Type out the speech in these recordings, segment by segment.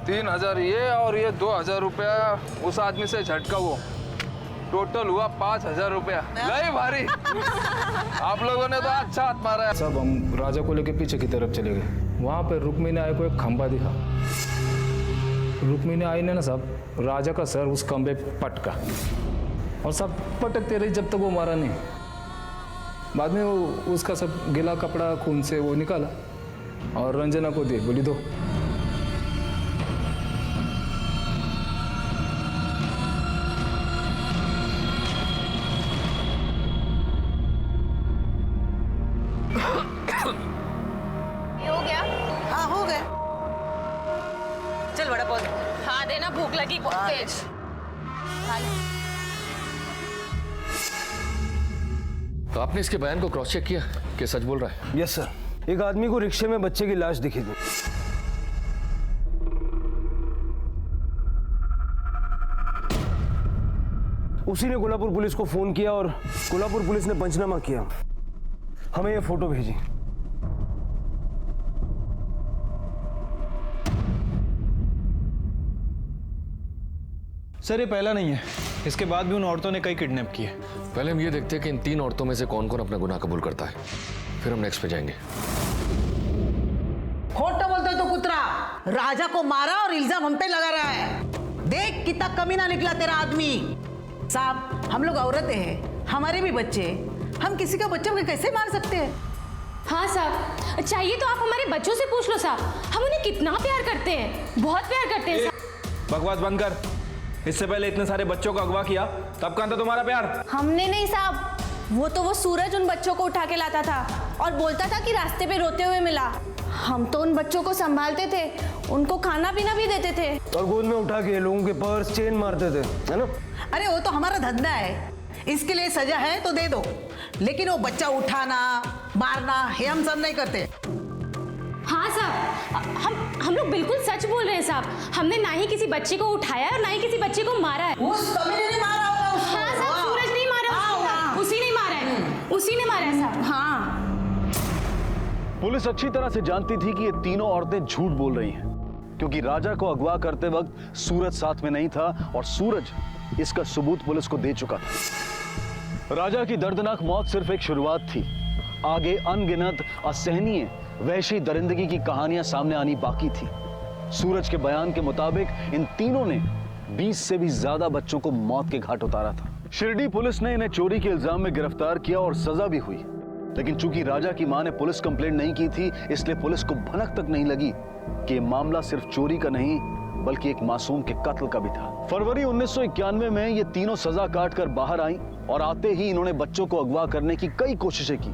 3,000 ये और ये 2,000 रुपया उस आदमी से झटका, वो टोटल हुआ 5,000 रुपया। नहीं भारी, आप लोगों ने तो अच्छा हाथ मारा है। सब हम राजा को लेके पीछे की तरफ चले गए। वहाँ पे रुक्मिणी आई को एक खंबा दिखा। रुक्मिणी आई ने ना साहब राजा का सर उस खंबे पे पटका और सब पटकते रही जब तक वो मारा नहीं। बाद में वो उसका सब गीला कपड़ा खून से वो निकाला और रंजना को दे, बोली दो। हो गया? हाँ हो गए। चल बड़ा पौध। हाँ देना, भूख लगी बहुत तेज। तो आपने इसके बयान को क्रॉस चेक किया कि सच बोल रहा है? Yes sir. एक आदमी को रिक्शे में बच्चे की लाश दिखी थी। उसी ने कोल्हापुर पुलिस को फोन किया और कोल्हापुर पुलिस ने पंचनामा किया, हमें ये फोटो भेजी। सर ये पहला नहीं है, इसके बाद भी उन औरतों ने कई किडनैप किए। पहले हम ये देखते हैं कि इन 3 औरतों में से कौन कौन अपना गुनाह कबूल करता है, फिर हम नेक्स्ट पे जाएंगे। खोटा बोलते हो तो कुतरा, राजा को मारा और इल्जाम हम पे लगा रहा है। देख कितना कमीना निकला तेरा आदमी। साहब हम लोग औरतें हैं, हमारे भी बच्चे, हम किसी का बच्चा को कैसे मार सकते हैं? हाँ साहब, चाहिए तो आप हमारे बच्चों से पूछ लो साहब, हम उन्हें कितना प्यार करते हैं, बहुत प्यार करते हैं साहब। बकवास बंद कर। इससे पहले इतने सारे बच्चों को अगवा किया, तब कहाँ था तुम्हारा प्यार? हमने नहीं साहब, वो सूरज उन बच्चों को उठा के लाता था और बोलता था कि रास्ते पे रोते हुए मिला। हम तो उन बच्चों को संभालते थे, उनको खाना पीना भी देते थे और गोद में उठा के लोगों के पर्स चेन मारते थे, है ना? अरे वो तो हमारा धंधा है, इसके लिए सजा है तो दे दो, लेकिन वो बच्चा उठाना मारना ये हम सब नहीं करते। हाँ साहब, हम लोग बिल्कुल सच बोल रहे हैं साहब, हमने ना ही किसी बच्चे को उठाया और ना ही किसी बच्चे को मारा है। उस कमीने ने मारा होगा उसको। हाँ साहब, सूरज नहीं मारा उसको, उसी ने मारा है, उसी ने मारा है साहब। हाँ पुलिस अच्छी तरह से जानती थी कि ये तीनों औरतें झूठ बोल रही हैं, क्योंकि राजा को अगवा करते वक्त सूरज साथ में नहीं था और सूरज इसका सबूत पुलिस को दे चुका था। राजा की दर्दनाक मौत सिर्फ एक शुरुआत थी, आगे अनगिनत असहनीय वहशी दरिंदगी की कहानियां सामने आनी बाकी थी। सूरज के बयान के मुताबिक इन तीनों ने 20 से भी ज्यादा बच्चों को मौत के घाट उतारा था। शिरडी पुलिस ने इन्हें चोरी के इल्जाम में गिरफ्तार किया और सजा भी हुई, लेकिन चूंकि राजा की मां ने पुलिस कंप्लेंट नहीं की थी, इसलिए पुलिस को भनक तक नहीं लगी कि मामला सिर्फ चोरी का नहीं बल्कि एक मासूम के कत्ल का भी था। फरवरी 1991 में ये तीनों सजा काट कर बाहर आई और आते ही इन्होंने बच्चों को अगवा करने की कई कोशिशें की,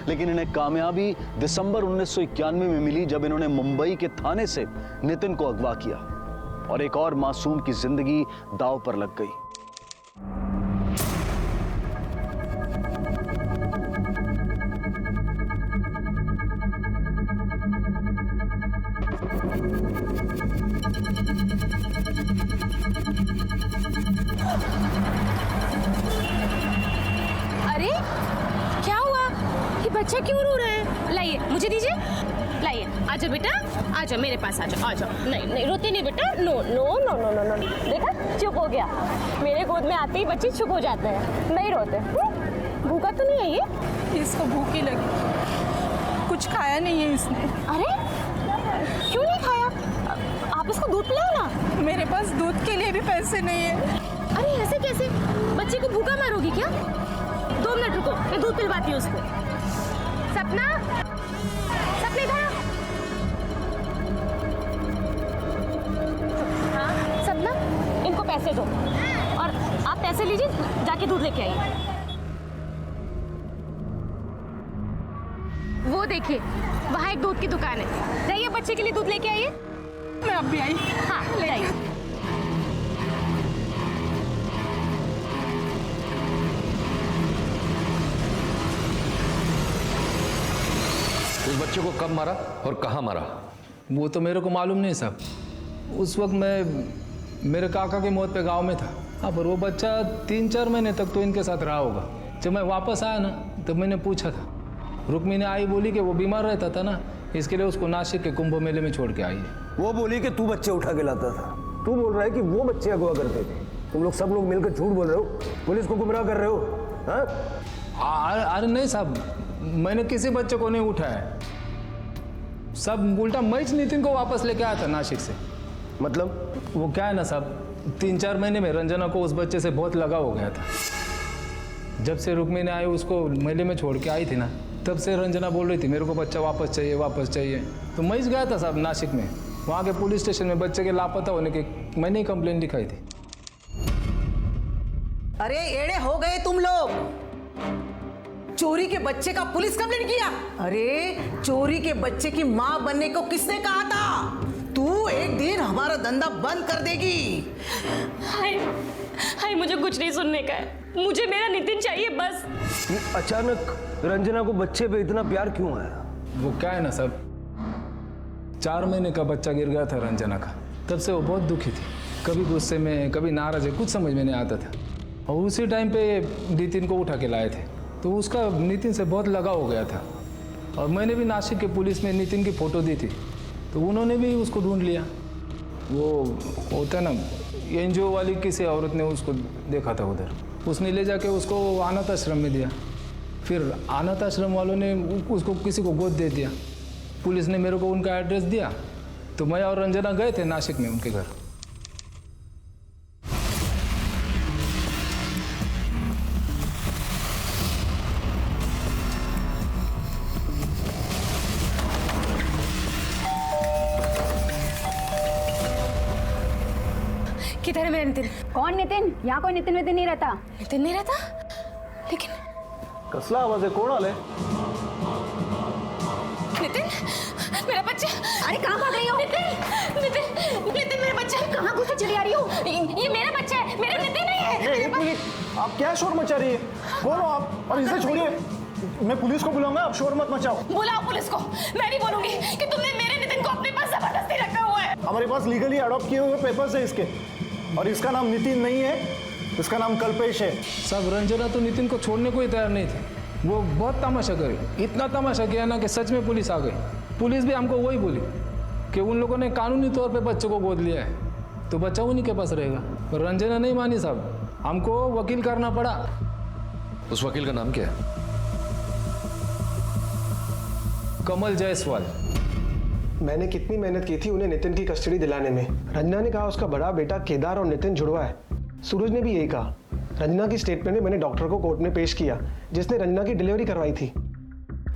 लेकिन इन्हें कामयाबी दिसंबर 1991 में मिली जब इन्होंने मुंबई के थाने से नितिन को अगवा किया और एक और मासूम की जिंदगी दांव पर लग गई। अरे क्या हुआ, ये बच्चा क्यों रो रहा है? लाइए मुझे दीजिए, लाइए, आ जाओ बेटा, आ जाओ मेरे पास, आ जाओ, आ जाओ। नहीं नहीं रोती नहीं बेटा, no no no no no no, देखा चुप हो गया। मेरे गोद में आते ही बच्चे चुप हो जाते हैं, नहीं रोते। भूखा तो नहीं है ये? इसको भूख ही लगी, कुछ खाया नहीं है इसने। अरे क्यों नहीं खाया? आप इसको दूध पिलाओ ना। मेरे पास दूध के लिए भी पैसे नहीं है। अरे ऐसे कैसे, बच्चे को भूखा मारोगी क्या? 2 मिनट रुको, मैं दूध पिलवाती हूँ उसको। सपना, सपना इधर आ। हाँ सपना, इनको पैसे दो और आप पैसे लीजिए, जाके दूध लेके आइए। वो देखिए वहाँ एक दूध की दुकान है, जाइए बच्चे के लिए दूध लेके आइए। मैं अब भी आई। हाँ ले आइए। उस बच्चे को कब मारा और कहाँ मारा? वो तो मेरे को मालूम नहीं साहब, उस वक्त मैं मेरे काका की मौत पे गांव में था। हाँ पर वो बच्चा 3-4 महीने तक तो इनके साथ रहा होगा। जब मैं वापस आया ना तो मैंने पूछा था, रुक्मिणी आई बोली कि वो बीमार रहता था ना, इसके लिए उसको नासिक के कुंभ मेले में छोड़ के आई है। वो बोली कि तू बच्चे उठा के लाता था। तू बोल रहा है कि वो बच्चे अगवा करते थे। तुम लोग सब लोग मिलकर झूठ बोल रहे हो, पुलिस को गुमराह कर रहे हो। हाँ? अरे नहीं साहब, मैंने किसी बच्चे को नहीं उठाया। सब उल्टा मैं नितिन को वापस लेके आया था नासिक से। मतलब? वो क्या है ना साहब, 3-4 महीने में रंजना को उस बच्चे से बहुत लगाव हो गया था। जब से रुक्मिणी आई उसको मेले में छोड़ के आई थी ना, तब से रंजना बोल रही थी मेरे को बच्चा वापस चाहिए, वापस चाहिए। तो मैं गया था साहब नासिक में, वहाँ के पुलिस स्टेशन में बच्चे के लापता होने की मैंने ही कंप्लेंट लिखाई थी। अरे एड़े हो गए तुम लोग। चोरी के बच्चे का पुलिस कंप्लेंट किया? अरे चोरी के बच्चे की मां बनने को किसने कहा था? तू एक दिन हमारा धंधा बंद कर देगी। हाय हाय, मुझे कुछ नहीं सुनने का है, मुझे मेरा नितिन चाहिए बस। अचानक रंजना को बच्चे पे इतना प्यार क्यों आया? वो क्या है ना साहब, 4 महीने का बच्चा गिर गया था रंजना का, तब से वो बहुत दुखी थी। कभी गुस्से में, कभी नाराज है, कुछ समझ में नहीं आता था। और उसी टाइम पे नितिन को उठा के लाए थे, तो उसका नितिन से बहुत लगाव हो गया था। और मैंने भी नासिक के पुलिस में नितिन की फ़ोटो दी थी, तो उन्होंने भी उसको ढूंढ लिया। वो होता ना, एनजीओ वाली किसी औरत ने उसको देखा था उधर, उसने ले जाके उसको अनाथ आश्रम में दिया। फिर अनाथ आश्रम वालों ने उसको किसी को गोद दे दिया। पुलिस ने मेरे को उनका एड्रेस दिया, तो मैं और रंजना गए थे नासिक में उनके घर। किधर है मेरा नितिन? कौन नितिन? यहाँ कोई नितिन वितिन नहीं रहता। नितिन नहीं रहता? लेकिन कसला आवाज है, कोण आले? नितिन, मेरा बच्चा। अरे कहाँ भाग रही हो? नितिन, नितिन, नितिन मेरा बच्चा। कहाँ घुस के चली आ रही हो? ये मेरा बच्चा है, मेरा नितिन नहीं है। एक मिनट, आप क्या शोर मचा रही है? कौन हो आप? और इसे छोड़िए, मैं पुलिस को बुलाऊंगा, आप शोर मत मचाओ। बुलाओ पुलिस को, मैं नहीं बोलूंगी कि तुमने मेरे नितिन को अपने पास जबरदस्ती रखा हुआ है। हमारे पास लीगली अडॉप्ट किए हुए पेपर्स है इसके, और इसका नाम नितिन नहीं है, इसका नाम कल्पेश है। सब रंजना तो नितिन को छोड़ने को ही तैयार नहीं थी। वो बहुत तमाशा करे, इतना तमाशा किया ना कि सच में पुलिस आ गई। पुलिस भी हमको वही बोली कि उन लोगों ने कानूनी तौर पे बच्चे को गोद लिया है, तो बच्चा उन्हीं के पास रहेगा। पर रंजना नहीं मानी साहब, हमको वकील करना पड़ा। उस वकील का नाम क्या है? कमल जायसवाल। मैंने कितनी मेहनत की थी उन्हें नितिन की कस्टडी दिलाने में। रंजना ने कहा उसका बड़ा बेटा केदार और नितिन जुड़वा है। सूरज ने भी यही कहा। रंजना की स्टेटमेंट में मैंने डॉक्टर को कोर्ट में पेश किया, जिसने रंजना की डिलीवरी करवाई थी।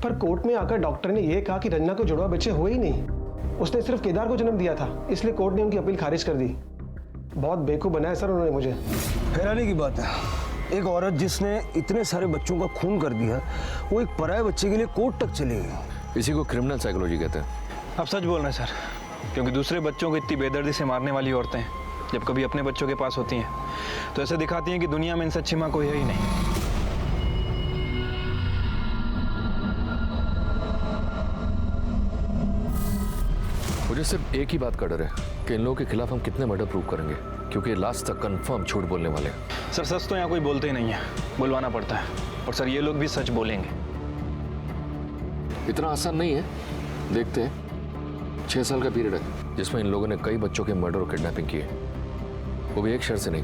पर कोर्ट में आकर डॉक्टर ने यह कहा कि रंजना को जुड़वा बच्चे हुए ही नहीं, उसने सिर्फ केदार को जन्म दिया था। इसलिए कोर्ट ने उनकी अपील खारिज कर दी। बहुत बेवकूफ बनाया सर उन्होंने मुझे। हैरानी की बात है, एक औरत जिसने इतने सारे बच्चों का खून कर दिया, वो एक पराये बच्चे के लिए कोर्ट तक चली गई। इसी को क्रिमिनल साइकोलॉजी कहते हैं। आप सच बोल रहे हैं सर, क्योंकि दूसरे बच्चों को इतनी बेदर्दी से मारने वाली औरतें जब कभी अपने बच्चों के पास होती हैं तो ऐसे दिखाती हैं कि दुनिया में इनसे अच्छी माँ कोई है ही नहीं। मुझे सिर्फ एक ही बात का डर है कि इन लोगों के खिलाफ हम कितने मर्डर प्रूव करेंगे, क्योंकि लास्ट तक कंफर्म झूठ बोलने वाले हैं। सर सच तो यहाँ कोई बोलते ही नहीं है, बुलवाना पड़ता है। और सर ये लोग भी सच बोलेंगे। इतना आसान नहीं है। देखते हैं, 6 साल का पीरियड है जिसमें इन लोगों ने कई बच्चों के मर्डर और किडनैपिंग किए, वो भी एक शहर से नहीं,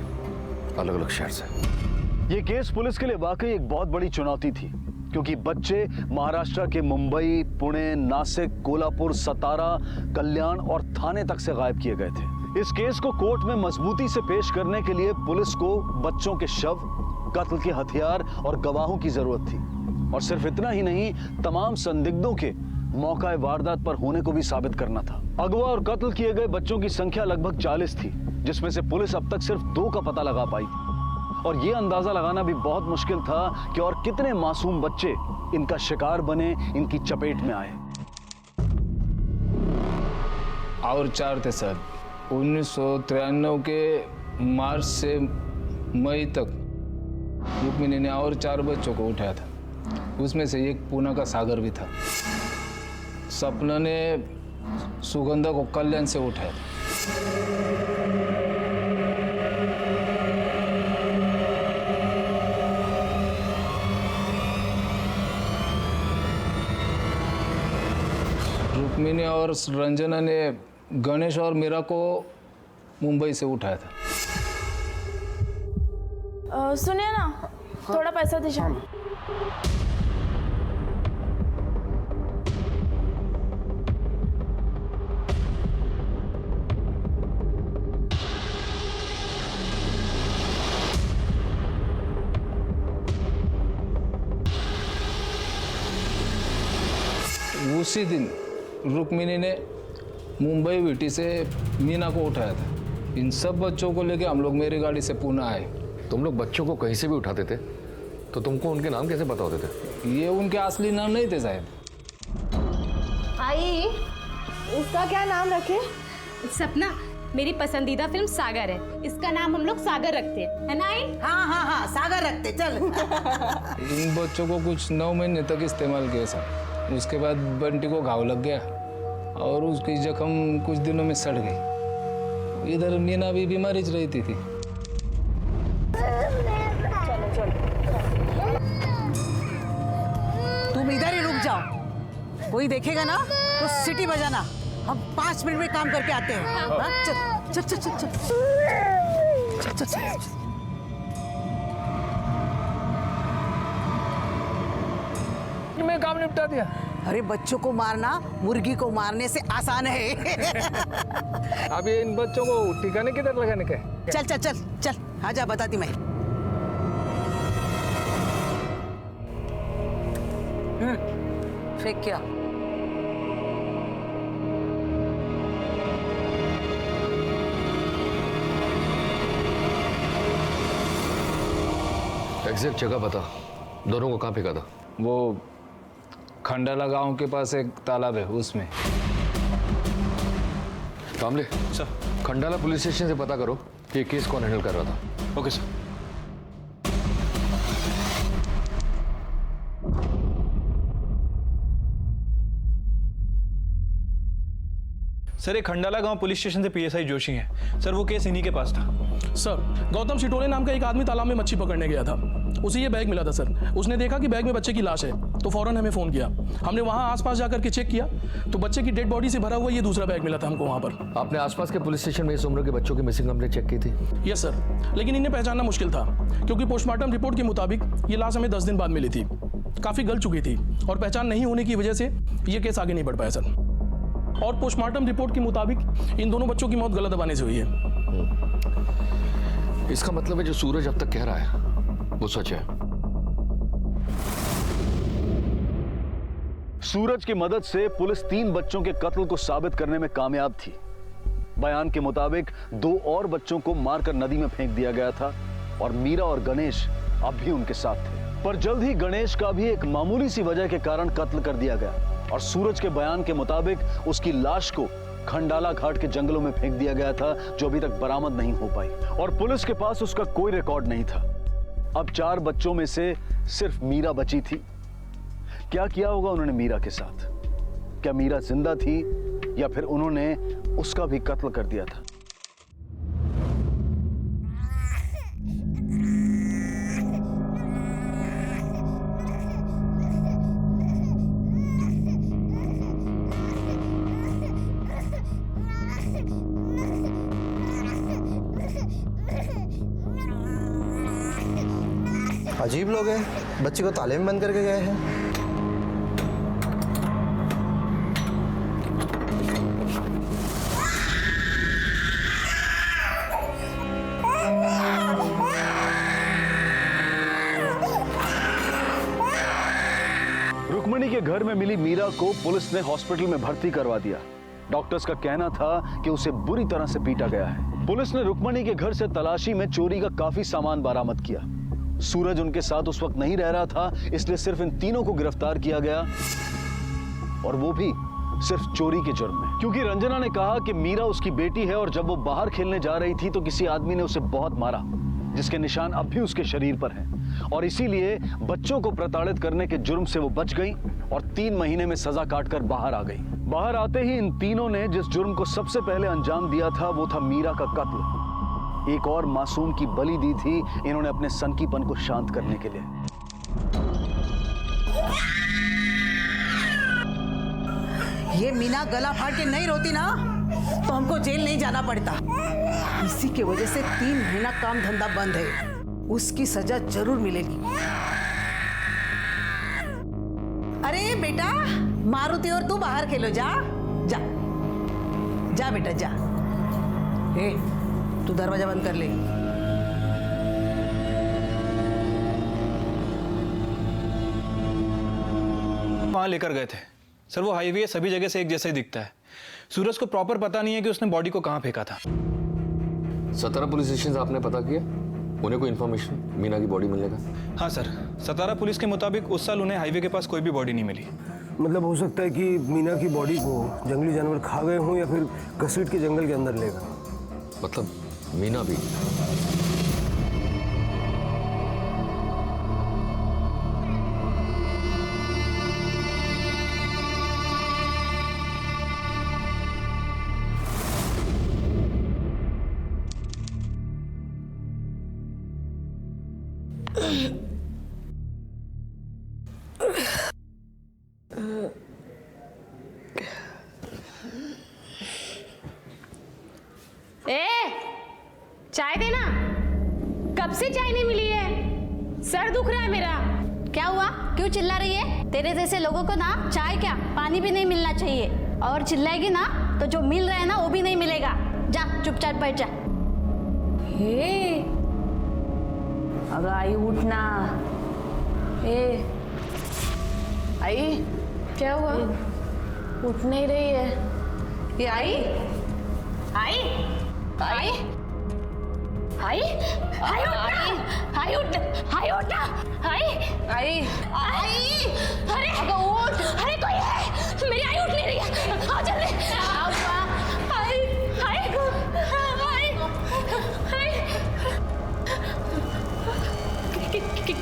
अलग अलग शहर से। ये केस पुलिस के लिए वाकई एक बहुत बड़ी चुनौती थी, क्योंकि बच्चे महाराष्ट्र के मुंबई, पुणे, नासिक, कोल्हापुर, सतारा, कल्याण और थाने तक से गायब किए गए थे। इस केस को कोर्ट में मजबूती से पेश करने के लिए पुलिस को बच्चों के शव, कत्ल के हथियार और गवाहों की जरूरत थी। और सिर्फ इतना ही नहीं, तमाम संदिग्धों के मौका वारदात पर होने को भी साबित करना था। अगवा और कत्ल किए गए बच्चों की संख्या लगभग 40 थी, जिसमें से पुलिस अब तक सिर्फ 2 का पता लगा पाई। और यह अंदाजा लगाना भी बहुत मुश्किल था कि और कितने मासूम बच्चे इनका शिकार बने, इनकी चपेट में आए। और 4 थे सर। 1993 के मार्च से मई तक रुक्मिणी ने और 4 बच्चों को उठाया था। उसमें से एक पूना का सागर भी था। सपना ने सुगंधा को कल्याण से उठाया था। रुक्मिणी और रंजना ने गणेश और मीरा को मुंबई से उठाया था। सुनिए ना, थोड़ा पैसा दीजिए। उसी दिन रुक्मिणी ने मुंबई वीटी से मीना को उठाया था। इन सब बच्चों को लेके हम लोग मेरी गाड़ी से पुणे आए। तुम लोग बच्चों को कहीं से भी उठाते थे, तो तुमको उनके नाम कैसे पता होते थे? ये उनके असली नाम नहीं थे शायद। आई, इसका क्या नाम रखे? सपना, मेरी पसंदीदा फिल्म सागर है, इसका नाम हम लोग सागर रखते हैं, है ना आई? हाँ हाँ हाँ, सागर रखते चल। इन बच्चों को कुछ 9 महीने तक इस्तेमाल किया सर। उसके बाद बंटी को घाव लग गया और उसकी जख्म कुछ दिनों में सड़ गई। इधर मीना भी बीमारी रहती थी। तुम इधर ही रुक जाओ, कोई देखेगा ना तो सिटी बजाना। हम 5 मिनट में काम करके आते हैं। हाँ? चल चल चल चल चल चल चल चल। मैं काम निपटा दिया। अरे बच्चों को मारना मुर्गी को मारने से आसान है। अब ये इन बच्चों को ठिकाने किधर लगाने का है? चल चल चल चल, आजा बताती मैं। फेंक क्या? एग्जैक्ट जगह बता, दोनों को कहाँ फेंका था? वो खंडाला गांव के पास एक तालाब है, उसमें। कामले सर। खंडाला पुलिस स्टेशन से पता करो कि ये केस कौन हैंडल कर रहा था। Okay sir. सर, ये खंडाला गांव पुलिस स्टेशन से पीएसआई जोशी हैं। सर, वो केस इन्हीं के पास था। सर, गौतम शिटोले नाम का एक आदमी तालाब में मच्छी पकड़ने गया था। उसे ये बैग मिला था सर। उसने देखा कि बैग में बच्चे की लाश है, तो फौरन हमें फोन किया। हमने वहां आसपास जाकर के चेक किया तो बच्चे की डेड बॉडी से भरा हुआ ये दूसरा बैग मिला था हमको वहां पर। आपने आसपास के पुलिस स्टेशन में इस उम्र के बच्चों की मिसिंग कंप्लेंट चेक की थी? यस सर, लेकिन इन्हें पहचानना मुश्किल था क्योंकि पोस्टमार्टम रिपोर्ट के मुताबिक ये लाश हमें 10 दिन बाद मिली थी। काफी गल चुकी थी और पहचान नहीं होने की वजह से ये केस आगे नहीं बढ़ पाया सर। और पोस्टमार्टम रिपोर्ट के मुताबिक इन दोनों बच्चों की मौत गलत दबाने से हुई है। इसका मतलब है जो सूरज अब तक कह रहा है वो सच है। सूरज की मदद से पुलिस 3 बच्चों के कत्ल को साबित करने में कामयाब थी। बयान के मुताबिक 2 और बच्चों को मारकर नदी में फेंक दिया गया था और मीरा और गणेश अब भी उनके साथ थे। पर जल्द ही गणेश का भी एक मामूली सी वजह के कारण कत्ल कर दिया गया और सूरज के बयान के मुताबिक उसकी लाश को खंडाला घाट के जंगलों में फेंक दिया गया था, जो अभी तक बरामद नहीं हो पाई और पुलिस के पास उसका कोई रिकॉर्ड नहीं था। अब 4 बच्चों में से सिर्फ मीरा बची थी। क्या किया होगा उन्होंने मीरा के साथ? क्या मीरा जिंदा थी या फिर उन्होंने उसका भी कत्ल कर दिया था? अजीब लोग हैं, बच्चे को ताले में बंद करके गए हैं। रुक्मिणी के घर में मिली मीरा को पुलिस ने हॉस्पिटल में भर्ती करवा दिया। डॉक्टर्स का कहना था कि उसे बुरी तरह से पीटा गया है। पुलिस ने रुक्मिणी के घर से तलाशी में चोरी का काफी सामान बरामद किया। सूरज उनके साथ उस वक्त नहीं रह रहा था, इसलिए सिर्फ इन तीनों को गिरफ्तार किया गया और वो भी सिर्फ चोरी के जुर्म में। क्योंकि रंजना ने कहा कि मीरा उसकी बेटी है और जब वो बाहर खेलने जा रही थी तो किसी आदमी ने उसे बहुत मारा, जिसके निशान अब भी उसके शरीर पर हैं और इसीलिए बच्चों को प्रताड़ित करने के जुर्म से वो बच गई और 3 महीने में सजा काटकर बाहर आ गई। बाहर आते ही इन तीनों ने जिस जुर्म को सबसे पहले अंजाम दिया था वो था मीरा का कत्ल। एक और मासूम की बलि दी थी इन्होंने अपने सनकीपन को शांत करने के लिए। ये मीना गला फाड़ के नहीं रोती ना तो हमको जेल नहीं जाना पड़ता। इसी की वजह से 3 महीना काम धंधा बंद है, उसकी सजा जरूर मिलेगी। अरे बेटा, मारुति और तू बाहर खेलो, जा जा जा बेटा जा। ए, तू दरवाजा बंद कर ले। वहां लेकर गए थे सर, वो हाईवे सभी जगह से एक जैसा ही दिखता है। सूरज को प्रॉपर पता नहीं है कि उसने बॉडी को कहां फेंका था। सतारा पुलिस स्टेशन से आपने पता किया, उन्हें कोई इन्फॉर्मेशन मीना की बॉडी मिलने का? हाँ सर, सतारा पुलिस के मुताबिक उस साल उन्हें हाईवे के पास कोई भी बॉडी नहीं मिली। मतलब हो सकता है कि मीना की बॉडी को जंगली जानवर खा गए हों या फिर घसीट के जंगल के अंदर ले गए। मतलब मीना भी? चाय देना। कब से चाय नहीं मिली है, सर दुख रहा है मेरा। क्या हुआ, क्यों चिल्ला रही है? तेरे जैसे लोगों को ना चाय क्या पानी भी नहीं मिलना चाहिए, और चिल्लाएगी ना तो जो मिल रहा है ना वो भी नहीं मिलेगा। जा चुपचाप बैठ जा। हे, अगर आई उठना। ए आई, क्या हुआ? उठ नहीं रही है। ये आई आई आई आई आई उठना, आई उठ, आई उठना, आई आई आई। अरे उठ, अरे कोई है, मेरी आई उठ नहीं रही है। आओ जल्दी, आओ। आई आई आई आई।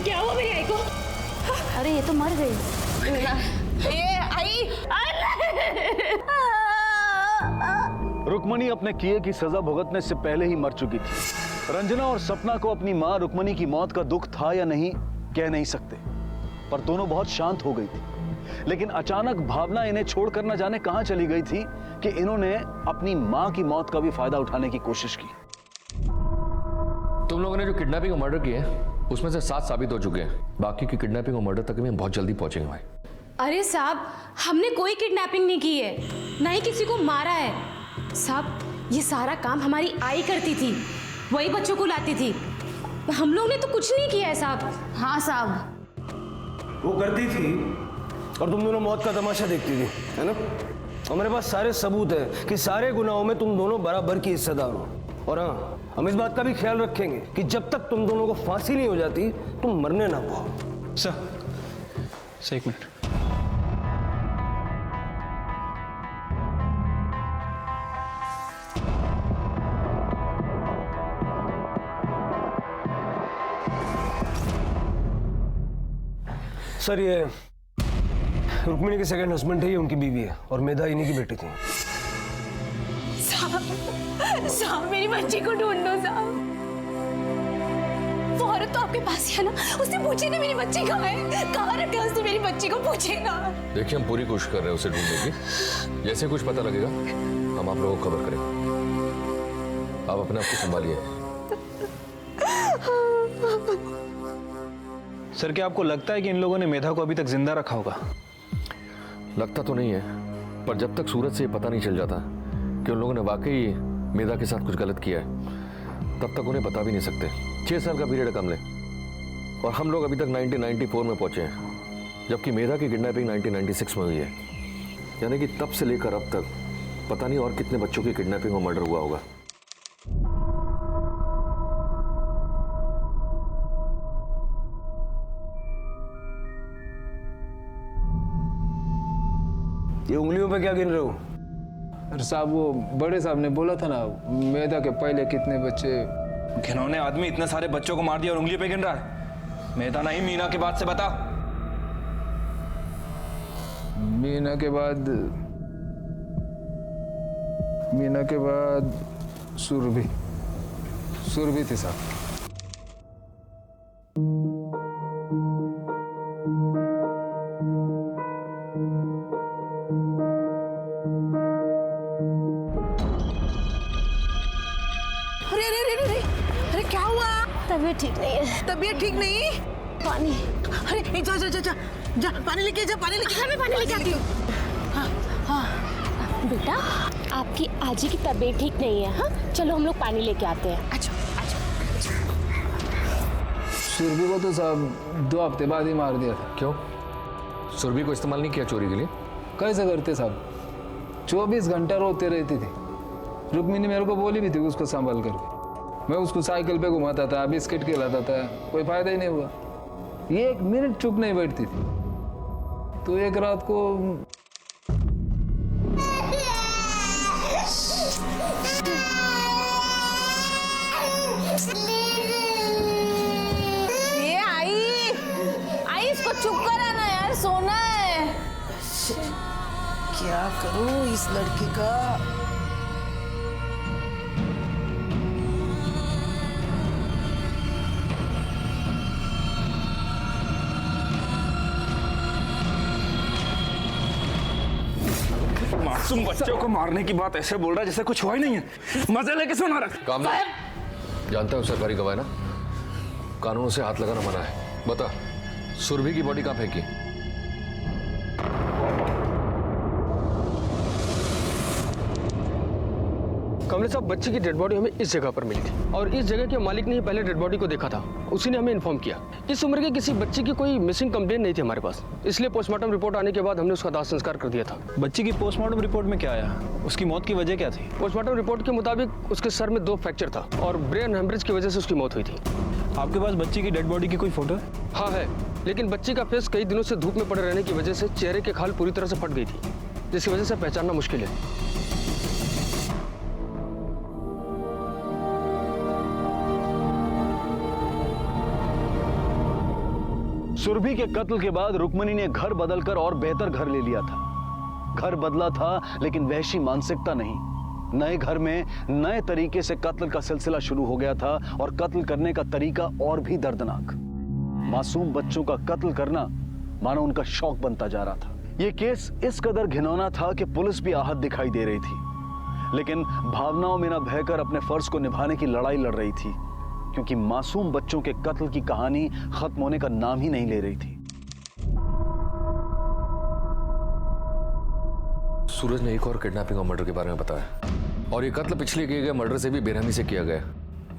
क्या हुआ मेरी आई को? अरे ये तो मर गई। ये आई। रुक्मणी अपने किए की सजा भुगतने से पहले ही मर चुकी थी। रंजना और सपना को अपनी मां रुक्मणी की मौत का दुख था या नहीं कह नहीं सकते, पर दोनों बहुत शांत हो गई थी। लेकिन अचानक भावना इन्हें छोड़कर न जाने कहां चली गई थी कि इन्होंने अपनी मां की मौत का भी फायदा उठाने की कोशिश की। तुम लोगों ने जो किडनैपिंग और मर्डर किए उसमें से 7 साबित हो चुके हैं। बाकी की किडनैपिंग और मर्डर तक भी हम बहुत जल्दी पहुंचेंगे भाई। अरे साहब, हमने कोई किडनैपिंग नहीं की है, ना ही किसी को मारा है। साहब, ये सारा काम हमारी आई करती थी, वही बच्चों को लाती थी। हम लोग ने तो कुछ नहीं किया है साहब। हाँ साहब, वो करती थी और तुम दोनों मौत का तमाशा देखती थी, है ना? हमारे पास सारे सबूत है कि सारे गुनाहों में तुम दोनों बराबर की हिस्सेदार हो। और हाँ, हम इस बात का भी ख्याल रखेंगे कि जब तक तुम दोनों को फांसी नहीं हो जाती तुम मरने ना पाओ। सर एक मिनट। सर, ये रुक्मिणी के सेकंड हस्बैंड थे, ये उनकी बीवी है और मेधा इन्हीं की बेटी थी। साहब मेरी बच्ची को ढूंढो साहब। वो औरत तो आपके पास ही है ना, उससे पूछिए ना मेरी बच्ची कहाँ है, कहाँ रखा है उसने मेरी बच्ची को, पूछिए ना। देखिए, हम पूरी कोशिश कर रहे हैं उसे ढूंढने की। जैसे कुछ पता लगेगा हम आप लोगों को खबर करेंगे। आप अपने आप को संभालिए। सर, क्या आपको लगता है कि इन लोगों ने मेधा को अभी तक जिंदा रखा होगा? लगता तो नहीं है, पर जब तक सूरज से ये पता नहीं चल जाता कि उन लोगों ने वाकई मेधा के साथ कुछ गलत किया है, तब तक उन्हें बता भी नहीं सकते। 6 साल का पीरियड है कमले, और हम लोग अभी तक 1994 में पहुंचे हैं, जबकि मेधा की किडनैपिंग 1996 में हुई है। यानी कि तब से लेकर अब तक पता नहीं और कितने बच्चों की किडनैपिंग और मर्डर हुआ होगा। ये उंगलियों पे क्या गिन रहे हो? अरे साहब, वो बड़े साहब ने बोला था ना, मेधा के पहले कितने बच्चे। घिनौने आदमी इतने सारे बच्चों को मार दिया और उंगली पे गिन रहा है। मेधा नहीं, मीना के बाद से बता। मीना के बाद सुरभि थी साहब। अरे अरे अरे अरे अरे क्या हुआ? तबीयत ठीक नहीं है। तबीयत ठीक नहीं? पानी। अरे जा जा जा जा जा पानी लेके जा, पानी लेके। मैं पानी लेके आती हूँ। हाँ हाँ बेटा आपकी आजी की तबीयत ठीक नहीं है। हाँ चलो हम लोग पानी लेके आते हैं। अच्छा अच्छा। सुरभि को तो साहब 2 हफ्ते बाद ही मार दिया था। क्यों? सुरभि को इस्तेमाल नहीं किया चोरी के लिए? कैसे करते साहब, 24 घंटा रोते रहती थी। रुक्मिनी मेरे को बोली भी थी उसको संभाल करके। मैं उसको साइकिल पे घुमाता था, बिस्किट खिलाता था, कोई फायदा ही नहीं हुआ। ये 1 मिनट चुप नहीं बैठती थी। तो एक रात को ये आई इसको चुप करा ना यार, सोना है। क्या करूं इस लड़की का? मासूम बच्चों को मारने की बात ऐसे बोल रहा है जैसे कुछ हुआ ही नहीं है। मजे लेके सुना रहा। काम जानता है सरकारी गवाह ना, कानून से हाथ लगाना मना है। बता, सुरभि की बॉडी कहाँ फेंकी? कमले साहब, बच्चे की डेड बॉडी हमें इस जगह पर मिली थी और इस जगह के मालिक ने ही पहले डेड बॉडी को देखा था। उसी ने हमें इन्फॉर्म किया। इस उम्र के किसी बच्चे की कोई मिसिंग कंप्लेंट नहीं थी हमारे पास, इसलिए पोस्टमार्टम रिपोर्ट आने के बाद हमने उसका दाह संस्कार कर दिया था। बच्ची की पोस्टमार्टम रिपोर्ट में क्या आया? उसकी मौत की वजह क्या थी? पोस्टमार्टम रिपोर्ट के मुताबिक उसके सर में 2 फ्रैक्चर था और ब्रेन हेमरेज की वजह से उसकी मौत हुई थी। आपके पास बच्ची की डेड बॉडी की कोई फोटो है? हाँ है, लेकिन बच्ची का फेस कई दिनों से धूप में पड़े रहने की वजह से चेहरे के खाल पूरी तरह से फट गई थी, जिसकी वजह से पहचानना मुश्किल है। सुरभि के कत्ल के बाद रुक्मिणी ने घर बदलकर और बेहतर घर ले लिया था। घर बदला था लेकिन वैसी मानसिकता नहीं। नए घर में नए तरीके से कत्ल का सिलसिला शुरू हो गया था और कत्ल करने का तरीका और भी दर्दनाक। मासूम बच्चों का कत्ल करना मानो उनका शौक बनता जा रहा था। यह केस इस कदर घिनौना था कि पुलिस भी आहत दिखाई दे रही थी, लेकिन भावनाओं में न बहकर अपने फर्ज को निभाने की लड़ाई लड़ रही थी, क्योंकि मासूम बच्चों के कत्ल की कहानी खत्म होने का नाम ही नहीं ले रही थी। सूरज ने एक और किडनैपिंग और मर्डर के बारे में बताया, और ये कत्ल पिछले किए गए मर्डर से भी बेरहमी से किया गया।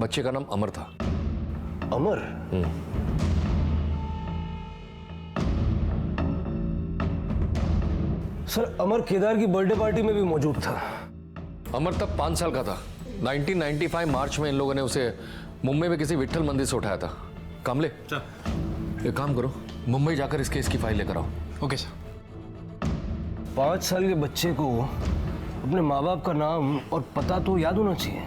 बच्चे का नाम अमर था। अमर? सर, अमर केदार की बर्थडे पार्टी में भी मौजूद था। अमर तब 5 साल का था। 1995 मार्च में इन लोगों ने उसे मुंबई में किसी विट्ठल मंदिर से उठाया था। कामले, एक काम करो, मुंबई जाकर इस केस की फाइल लेकर आओ। Okay sir. 5 साल के बच्चे को अपने माँ बाप का नाम और पता तो याद होना चाहिए।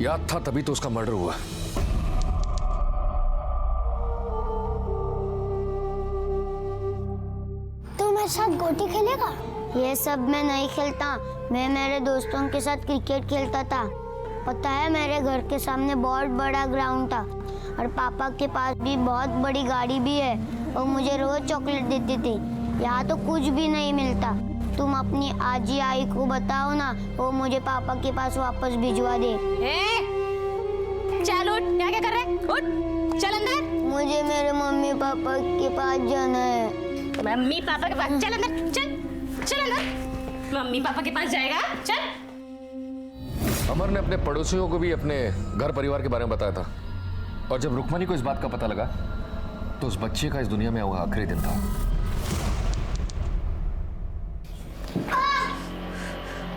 याद था तभी तो उसका मर्डर हुआ। तू मेरे साथ गोटी खेलेगा? ये सब मैं नहीं खेलता। मैं मेरे दोस्तों के साथ क्रिकेट खेलता था। पता है, मेरे घर के सामने बहुत बड़ा ग्राउंड था और पापा के पास भी बहुत बड़ी गाड़ी भी है। वो मुझे रोज चॉकलेट देती थी। यहाँ तो कुछ भी नहीं मिलता। तुम अपनी आजी आई को बताओ ना, वो मुझे पापा के पास वापस भिजवा दे। चल उठ, यहाँ क्या कर रहे हैं? उठ, चल अंदर। मुझे मेरे मम्मी पापा के पास जाना है। मम्मी पापा के पास? चल अंदर, चल चल अंदर। मम्मी पापा के पास जाएगा? चल। अमर ने अपने पड़ोसियों को भी अपने घर परिवार के बारे में बताया था, और जब रुक्मिणी को इस बात का पता लगा तो उस बच्चे का इस दुनिया में वह आखिरी दिन था।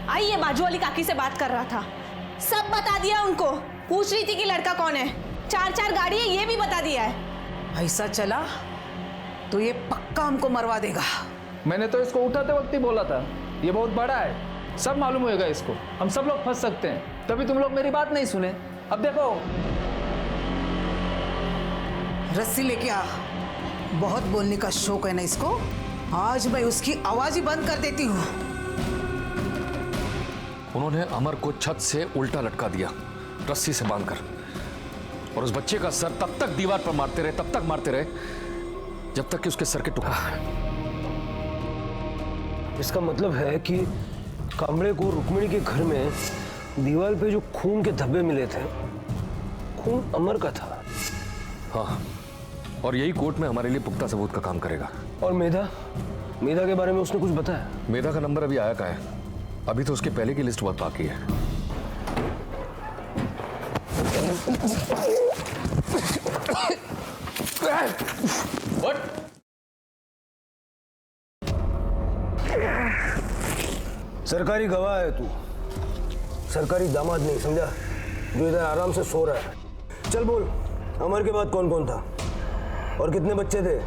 आई ये बाजू वाली काकी से बात कर रहा था, सब बता दिया उनको। पूछ रही थी कि लड़का कौन है। 4 गाड़ी है, ये भी बता दिया है। ऐसा चला तो ये पक्का हमको मरवा देगा। मैंने तो इसको उठाते वक्त ही बोला था, ये बहुत बड़ा है, सब मालूम होएगा इसको, हम सब लोग फंस सकते हैं। तभी तुम लोग मेरी बात नहीं सुने। अब देखो, रस्सी लेके आ। बहुत बोलने का शौक है ना इसको। आज मैं उसकी आवाज ही बंद कर देती हूँ। उन्होंने अमर को छत से उल्टा लटका दिया, रस्सी से बांधकर, और उस बच्चे का सर तब तक दीवार पर मारते रहे, तब तक मारते रहे, जब तक कि उसके सर के टुकड़ा। इसका मतलब है कि कामड़े को रुक्मिणी के घर में दीवार पे जो खून के धब्बे मिले थे, खून अमर का था। हाँ, और यही कोर्ट में हमारे लिए पुख्ता सबूत का काम करेगा। और मेधा के बारे में उसने कुछ बताया? मेधा का नंबर अभी आया कहाँ है? अभी तो उसके पहले की लिस्ट बहुत बाकी है। सरकारी गवाह है तू, सरकारी दामाद नहीं, समझा? जो इधर आराम से सो रहा है। चल बोल, अमर के बाद कौन कौन था और कितने बच्चे थे?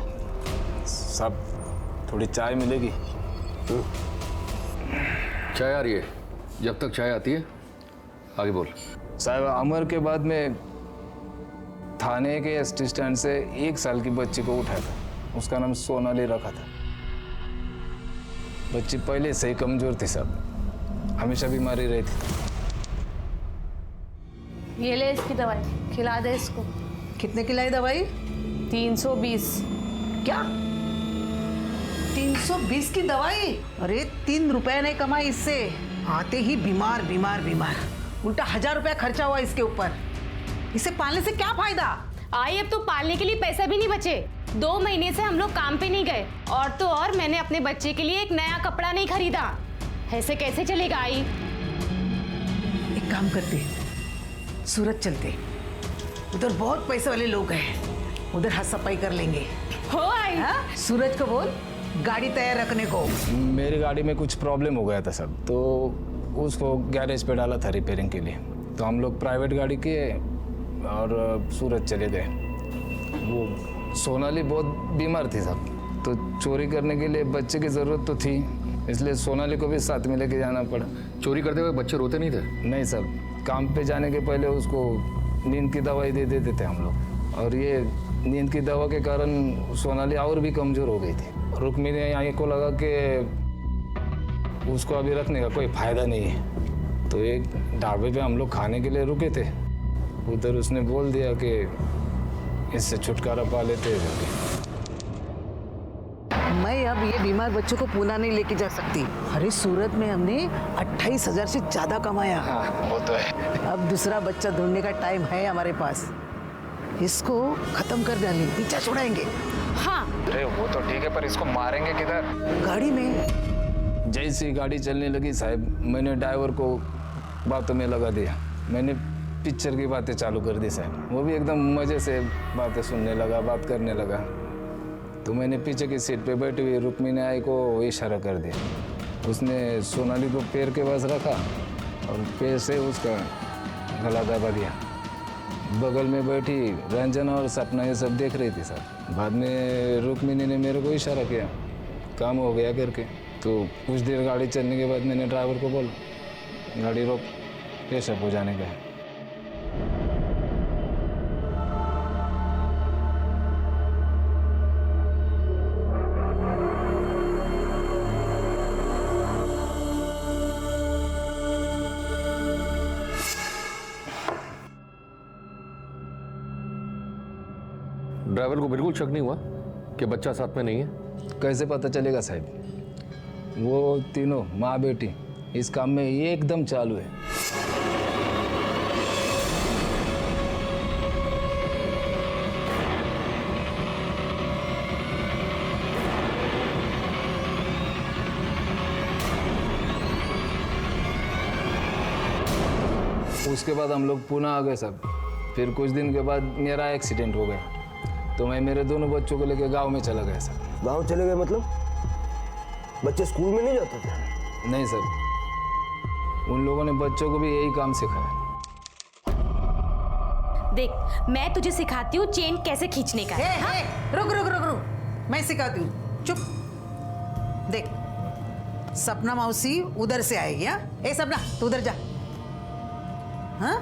सब थोड़ी चाय मिलेगी? चाय आ रही है, जब तक चाय आती है आगे बोल। साहब, अमर के बाद में थाने के एसटी स्टैंड से 1 साल की बच्ची को उठाया था। उसका नाम सोनाली रखा था। बच्ची पहले से ही कमजोर थी साहब, हमेशा बीमारी रही थी। ये ले इसकी दवाई, खिला दे इसको। कितने की लाई दवाई? 320। क्या 320 की दवाई? अरे 3 रुपए नहीं कमाई इससे, आते ही बीमार बीमार बीमार, उल्टा 1000 रुपया खर्चा हुआ इसके ऊपर। इसे पालने से क्या फायदा? आई अब तो पालने के लिए पैसा भी नहीं बचे। 2 महीने से हम लोग काम पे नहीं गए, और तो और मैंने अपने बच्चे के लिए एक नया कपड़ा नहीं खरीदा। ऐसे कैसे चलेगा आई? एक काम करते, सूरत चलते, उधर बहुत पैसे वाले लोग हैं, उधर हाथ सफाई कर लेंगे। हो आई? हाँ? सूरज को बोल गाड़ी तैयार रखने को। मेरी गाड़ी में कुछ प्रॉब्लम हो गया था सब, तो उसको गैरेज पे डाला था रिपेयरिंग के लिए। तो हम लोग प्राइवेट गाड़ी किए और सूरत चले गए। वो सोनाली बहुत बीमार थी साहब, तो चोरी करने के लिए बच्चे की ज़रूरत तो थी, इसलिए सोनाली को भी साथ में लेके जाना पड़ा। चोरी करते हुए बच्चे रोते नहीं थे? नहीं साहब, काम पे जाने के पहले उसको नींद की दवाई दे देते थे हम लोग, और ये नींद की दवा के कारण सोनाली और भी कमज़ोर हो गई थी। रुक्मिणी यहाँ को लगा कि उसको अभी रखने का कोई फ़ायदा नहीं है, तो एक ढाबे पे हम लोग खाने के लिए रुके थे। उधर उसने बोल दिया कि इससे छुटकारा पा लेते हैं। मैं अब ये बीमार बच्चों को पूना नहीं लेके जा सकती। अरे सूरत में हमने 28,000 से ज्यादा कमाया। हाँ, वो तो है। अब दूसरा बच्चा ढूंढने का टाइम है हमारे पास। इसको खत्म कर डालेंगे, पीछा छुड़ाएंगे। हाँ। अरे वो तो ठीक है, पर इसको मारेंगे किधर? गाड़ी में। जैसी गाड़ी चलने लगी साहब, मैंने ड्राइवर को बातों में लगा दिया। मैंने पिक्चर की बातें चालू कर दी साहब, वो भी एकदम मज़े से बातें सुनने लगा, बात करने लगा। तो मैंने पीछे की सीट पे बैठी हुई रुक्मिणी आई को इशारा कर दिया। उसने सोनाली को पैर के पास रखा और पैर से उसका गला दबा दिया। बगल में बैठी रंजना और सपना ये सब देख रही थी साहब। बाद में रुक्मिणी ने मेरे को इशारा किया, काम हो गया करके। तो कुछ देर गाड़ी चलने के बाद मैंने ड्राइवर को बोला गाड़ी रोक, पेशा हो जाने का। ड्राइवर को बिल्कुल शक नहीं हुआ कि बच्चा साथ में नहीं है? कैसे पता चलेगा साहब? वो तीनों माँ बेटी इस काम में ये एकदम चालू है। उसके बाद हम लोग पुणे आ गए सब। फिर कुछ दिन के बाद मेरा एक्सीडेंट हो गया, तो मैं मेरे दोनों बच्चों को लेकर गांव में चला गया सर। गांव चले गए मतलब? बच्चे स्कूल में नहीं जाते थे? नहीं सर, उन लोगों ने बच्चों को भी यही काम सिखाया। देख, मैं तुझे सिखाती हूँ चेन कैसे खींचने का। रुक रुक रुक रुक, मैं सिखाती हूँ, चुप। देख, सपना मौसी उधर से आएगी। हाँ, ए सपना तू उधर जा। हाँ,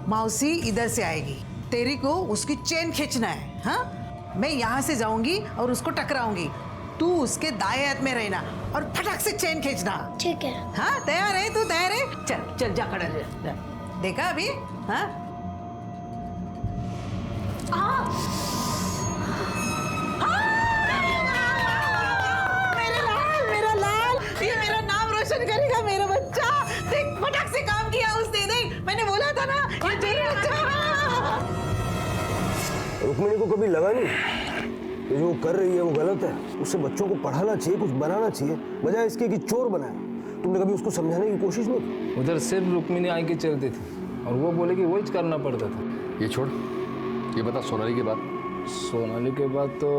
मौसी इधर से आएगी, तेरी को उसकी चेन खींचना है। हाँ, मैं यहाँ से जाऊंगी और उसको टकराऊंगी, तू उसके दाएं हाथ में रहना और फटाक से चेन खींचना। ठीक है। हाँ, तैयार है तू? तैयार है? चल चल जा, खड़ा जा। देखा अभी? हाँ, मेरा लाल, ये मेरा नाम रोशन बन करेगा मेरा बच्चा। देख फटक से काम किया उसने। देख मैंने बोला था ना ये मेरा बच्चा। रुक्मिणी को कभी लगा नहीं कि जो वो कर रही है वो गलत है? उससे बच्चों को पढ़ाना चाहिए, कुछ बनाना चाहिए, बजाय इसके कि चोर बनाया। तुमने कभी उसको समझाने की कोशिश नहीं की? उधर सिर्फ रुक्मिणी आई के चलती थी और वो बोले कि वही करना पड़ता था। ये छोड़, ये बता सोनाली के बाद। सोनाली के बाद तो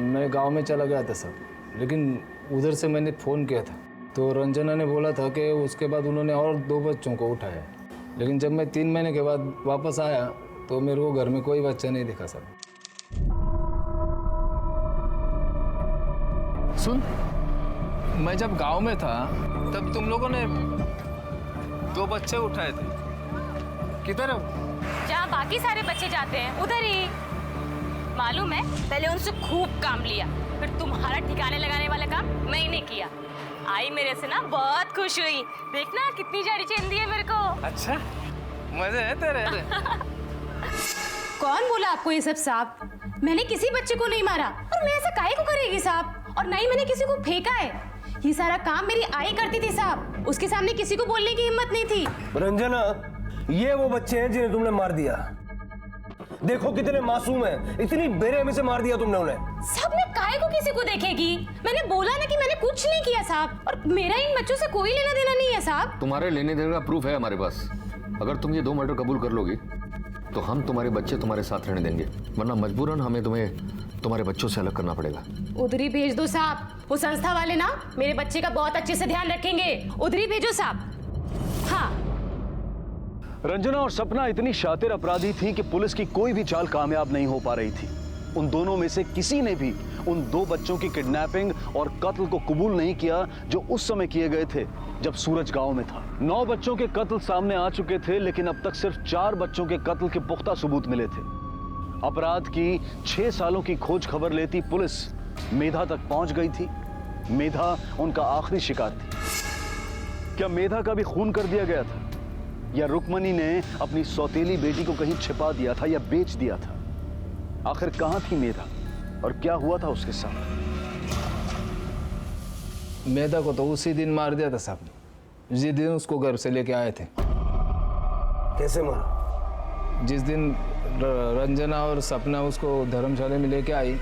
मैं गांव में चला गया था सर, लेकिन उधर से मैंने फ़ोन किया था तो रंजना ने बोला था कि उसके बाद उन्होंने और 2 बच्चों को उठाया। लेकिन जब मैं 3 महीने के बाद वापस आया तो मेरे को घर में कोई बच्चा नहीं दिखा सर। सुन, मैं जब गांव में था तब तुम लोगों ने 2 बच्चे उठाए थे। किधर है? जहाँ बाकी सारे बच्चे जाते हैं उधर ही। मालूम है, पहले उनसे खूब काम लिया, फिर तुम्हारा ठिकाने लगाने वाला काम मैंने किया। आई मेरे से ना बहुत खुश हुई। देखना कितनी जाड़ी चेन दी है मेरे को। अच्छा, मजे है तेरे। कौन बोला आपको ये सब साहब? मैंने किसी बच्चे को नहीं मारा और मैं ऐसा काहे को करेगी साहब? और नहीं मैंने किसी को फेंका है। ये सारा काम मेरी आई करती थी साहब। उसके सामने किसी को बोलने की हिम्मत नहीं थी। रंजना, ये वो बच्चे हैं जिन्हें तुमने मार दिया। देखो कितने मासूम हैं, इतनी बेरहमी से मार दिया तुमने उन्हें। साहब मैं काहे को किसी को देखेगी? मैंने बोला ना कि मैंने कुछ नहीं किया साहब, और मेरा इन बच्चों से कोई लेना देना नहीं है साहब। तुम्हारे लेने देने का प्रूफ है हमारे पास। अगर तुम ये 2 मर्डर कबूल कर लोगी तो हम तुम्हारे बच्चे तुम्हारे साथ रहने देंगे, वरना मजबूरन हमें तुम्हें तुम्हारे बच्चों से अलग करना पड़ेगा। उधर ही भेज दो साहब। वो संस्था वाले ना मेरे बच्चे का बहुत अच्छे से ध्यान रखेंगे। उधर ही भेजो साहब। हाँ। रंजना और सपना इतनी शातिर अपराधी थी कि पुलिस की कोई भी चाल कामयाब नहीं हो पा रही थी। उन दोनों में से किसी ने भी उन 2 बच्चों की किडनैपिंग और कत्ल को कबूल नहीं किया जो उस समय किए गए थे जब सूरज गांव में था। 9 बच्चों के कत्ल सामने आ चुके थे, लेकिन अब तक सिर्फ 4 बच्चों के कत्ल के पुख्ता सबूत मिले थे। अपराध की 6 सालों की खोज खबर लेती पुलिस मेधा तक पहुंच गई थी। मेधा उनका आखिरी शिकार थी। क्या मेधा का भी खून कर दिया गया था, या रुक्मणी ने अपनी सौतेली बेटी को कहीं छिपा दिया था या बेच दिया था? आखिर कहां थी मेधा और क्या हुआ था उसके साथ? मेधा को तो उसी दिन मार दिया था साहब, जिस दिन उसको घर से लेके आए थे। कैसे मारा? जिस दिन रंजना और सपना उसको धर्मशाला में लेके आई,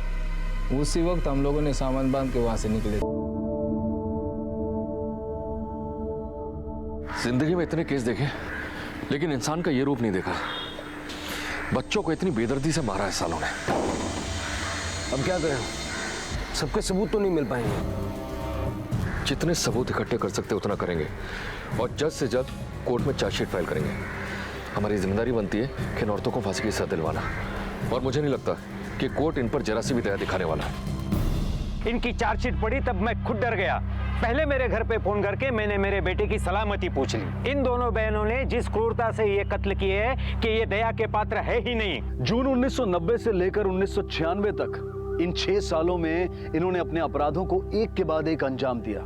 उसी वक्त हम लोगों ने सामान बांध के वहां से निकले। जिंदगी में इतने केस देखे, लेकिन इंसान का ये रूप नहीं देखा। बच्चों को इतनी बेदर्दी से मारा है सालों ने। अब क्या करें? सबके सबूत तो नहीं मिल पाएंगे। जितने सबूत इकट्ठे कर सकते उतना करेंगे और जल्द से जल्द कोर्ट में चार्जशीट फाइल करेंगे। हमारी जिम्मेदारी बनती है कि इन औरतों को फांसी की सजा दिलवाना, और मुझे नहीं लगता कि कोर्ट इन पर जरा सी भी दया दिखाने वाला है। इनकी चार्जशीट पड़ी तब मैं खुद डर गया। पहले मेरे घर पे फोन करके मैंने मेरे बेटे की सलामती पूछ ली। इन दोनों बहनों ने जिस क्रूरता से ये कत्ल किए हैं कि ये दया के पात्र है ही नहीं। जून 1990 से लेकर 1996 तक इन 6 सालों में इन्होंने अपने अपराधों को एक के बाद एक अंजाम दिया।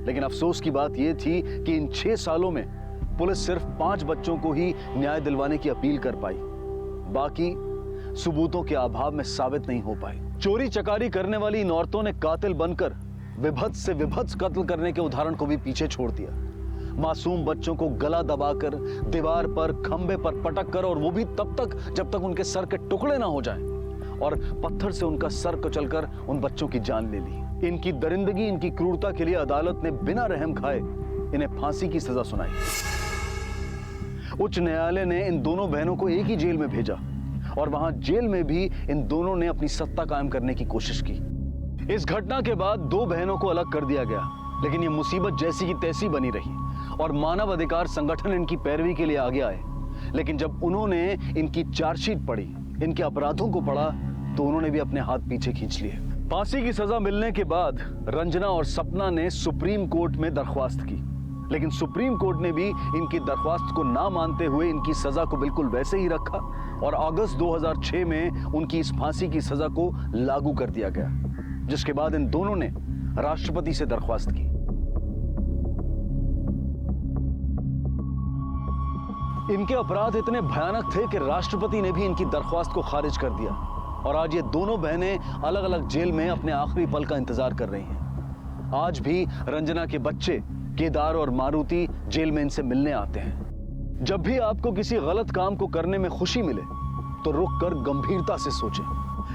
लेकिन अफसोस की बात यह थी कि इन 6 सालों में पुलिस सिर्फ 5 बच्चों को ही न्याय दिलवाने की अपील कर पाई। बाकी सबूतों के अभाव में साबित नहीं हो पाई। चोरी चकारी करने वाली इन औरतों ने कातिल बनकर विभत्स से विभत्स कत्ल करने के उदाहरण को भी पीछे छोड़ दिया। मासूम बच्चों को गला दबाकर दीवार पर, खंबे पर पटक कर, और वो भी तब तक जब तक उनके सर के टुकड़े ना हो जाएं, और पत्थर से उनका सर कुचलकर उन बच्चों की जान ले ली। इनकी दरिंदगी, इनकी क्रूरता के लिए अदालत ने बिना रहम खाए इन्हें फांसी की सजा सुनाई। उच्च न्यायालय ने इन दोनों बहनों को एक ही जेल में भेजा, और वहां जेल में भी इन दोनों ने अपनी सत्ता कायम करने की कोशिश की। इस घटना के बाद 2 बहनों को अलग कर दिया गया, लेकिन ये मुसीबत जैसी की तैसी बनी रही और मानव अधिकार संगठन इनकी पैरवी के लिए आगे आए। लेकिन जब उन्होंने इनकी चार्जशीट पढ़ी, इनके अपराधों को पढ़ा, तो उन्होंने भी अपने हाथ पीछे खींच लिए। फांसी की सजा मिलने के बाद रंजना और सपना ने सुप्रीम कोर्ट में दरख्वास्त की, लेकिन सुप्रीम कोर्ट ने भी इनकी दरख्वास्त को ना मानते हुए इनकी सजा को बिल्कुल वैसे ही रखा, और अगस्त 2006 में उनकी इस फांसी की सजा को लागू कर दिया गया, जिसके बाद इन दोनों ने राष्ट्रपति से दरख्वास्त की। इनके अपराध इतने भयानक थे कि राष्ट्रपति ने भी इनकी दरख्वास्त को खारिज कर दिया, और आज ये दोनों बहनें अलग अलग जेल में अपने आखिरी पल का इंतजार कर रही हैं। आज भी रंजना के बच्चे केदार और मारुति जेल में इनसे मिलने आते हैं। जब भी आपको किसी गलत काम को करने में खुशी मिले तो रुककर गंभीरता से सोचें,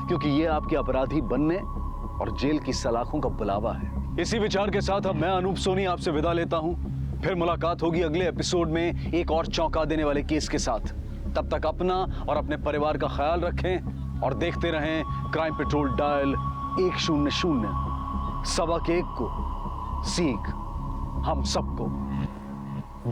क्योंकि यह आपके अपराधी बनने और जेल की सलाखों का बुलावा है। इसी विचार के साथ अब मैं अनूप सोनी आपसे विदा लेता हूं। फिर मुलाकात होगी अगले एपिसोड में एक और चौंका देने वाले केस के साथ। तब तक अपना और अपने परिवार का ख्याल रखें और देखते रहें क्राइम पेट्रोल डायल 100 1 को सीख हम सबको।